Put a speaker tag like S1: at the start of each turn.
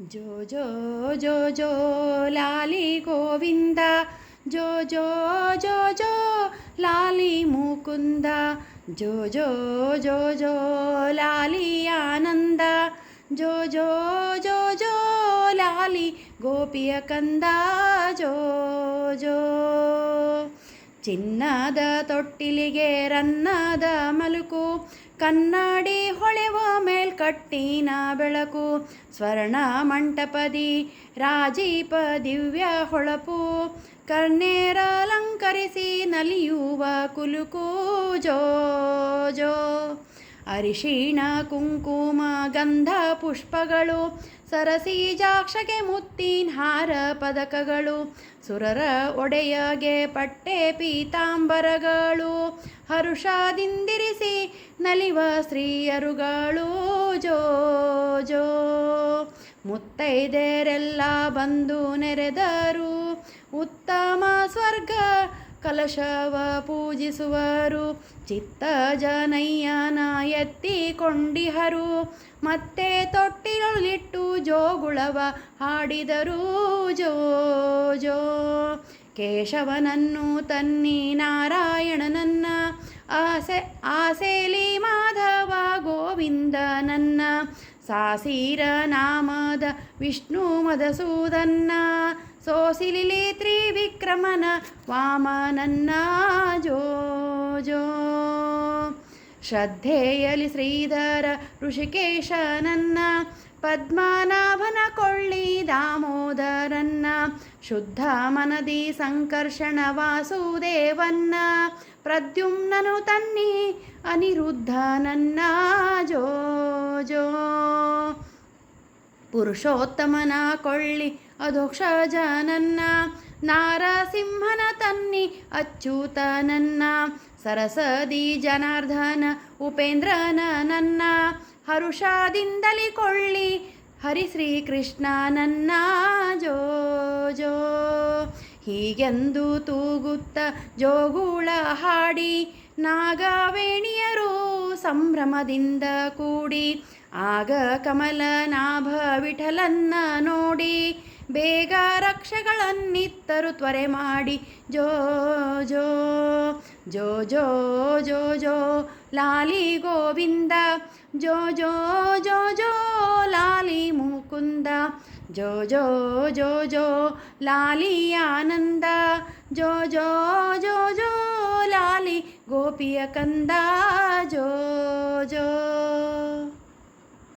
S1: ಜೋ ಜೋ ಜೋ ಜೋ ಲಾಲಿ ಗೋವಿಂದ, ಜೋ ಜೋ ಜೋ ಜೋ ಲಾಲಿ ಮುಕುಂದ, ಜೋ ಜೋ ಜೋ ಜೋ ಲಾಲಿ ಆನಂದ, ಜೋ ಜೋ ಜೋ ಜೋ ಲಾಲಿ ಗೋಪಿಯ ಕಂದ, ಜೋ ಜೋ. ಚಿನ್ನದ ತೊಟ್ಟಿಲಿಗೆ ರನ್ನದ ಮಲುಕು, ಕನ್ನಡಿ ಹೊಳೆವ ಮೇಲ್ಕಟ್ಟಿನ ಬೆಳಕು, ಸ್ವರ್ಣ ಮಂಟಪದಿ ರಾಜೀಪ ದಿವ್ಯ ಹೊಳಪು, ಕರ್ಣೇರಲಂಕರಿಸಿ ನಲಿಯುವ ಕುಲುಕು, ಜೋ ಜೋ. ಅರಿಶಿಣ ಕುಂಕುಮ ಗಂಧ ಪುಷ್ಪಗಳು, ಸರಸೀಜಾಕ್ಷಗೆ ಮುತ್ತಿನ ಹಾರ ಪದಕಗಳು, ಸುರರ ಒಡೆಯಗೆ ಪಟ್ಟೆ ಪೀತಾಂಬರಗಳು, ಹರುಷದಿಂದಿರಿಸಿ ನಲಿವ ಸ್ತ್ರೀಯರುಗಳು, ಜೋ ಜೋ. ಮುತ್ತೈದೆರೆಲ್ಲ ಬಂದು ನೆರೆದರು, ಉತ್ತಮ ಸ್ವರ್ಗ ಕಲಶವ ಪೂಜಿಸುವರು, ಚಿತ್ತ ಜನಯ್ಯನ ಎತ್ತಿಕೊಂಡಿಹರು, ಮತ್ತೆ ತೊಟ್ಟಿಲೊಳಿಟ್ಟು ಜೋಗುಳವ ಹಾಡಿದರು, ಜೋ ಜೋ. ಕೇಶವನನ್ನು ತನ್ನಿ ನಾರಾಯಣನನ್ನ, ಆಸೆಲಿ ಮಾಧವ ಗೋವಿಂದನನ್ನ, ಸಾಸೀರ ನಾಮದ ವಿಷ್ಣು ಮಧುಸೂದನ್ನ, ಸೋಸಿಲಿಲಿ ತ್ರಿವಿಕ್ರಮನ ವಾಮನನ್ನ, ಜೋ ಜೋ. ಶ್ರದ್ಧೆಯಲಿ ಶ್ರೀಧರ ಋಷಿಕೇಶನನ್ನ, ಪದ್ಮನಾಭನ ಕೊಳ್ಳಿ ದಾಮೋದರನ್ನ, ಶುದ್ಧ ಮನದಿ ಸಂಕರ್ಷಣ ವಾಸುದೇವನ್ನ, ಪ್ರದ್ಯುಮ್ನನು ತನ್ನಿ ಅನಿರುದ್ಧನನ್ನ, ಜೋ ಜೋ. ಪುರುಷೋತ್ತಮನ ಕೊಳ್ಳಿ ಅಧೋಕ್ಷಜನನ್ನ, ನಾರಸಿಂಹನ ತನ್ನಿ ಅಚ್ಯುತನನ್ನ, ಸರಸದಿ ಜನಾರ್ದನ ಉಪೇಂದ್ರನನ್ನ, ಹರುಷದಿಂದಲಿ ಕೊಳ್ಳಿ ಹರಿಶ್ರೀಕೃಷ್ಣನನ್ನ, ಜೋ ಜೋ. ಹೀಗೆಂದು ತೂಗುತ್ತ ಜೋಗುಳ ಹಾಡಿ, ನಾಗವೇಣಿಯರು ಸಂಭ್ರಮದಿಂದ ಕೂಡಿ, ಆಗ ಕಮಲನಾಭ ವಿಠಲನ್ನ ನೋಡಿ, ಬೇಗ ರಕ್ಷೆಗಳನ್ನಿತ್ತರು ತ್ವರೆ ಮಾಡಿ, ಜೋ ಜೋ. ಜೋ ಜೋ ಜೋ ಜೋ ಲಾಲಿ ಗೋವಿಂದ, ಜೋ ಜೋ ಜೋ ಜೋ ಲಾಲಿ ಮುಕುಂದ, ಜೋ ಜೋ ಜೋ ಜೋ ಲಾಲಿ ಆನಂದ, ಜೋ ಜೋ ಜೋ ಜೋ ಲಾಲಿ ಗೋಪಿಯ ಕಂದ, ಜೋ ಜೋ.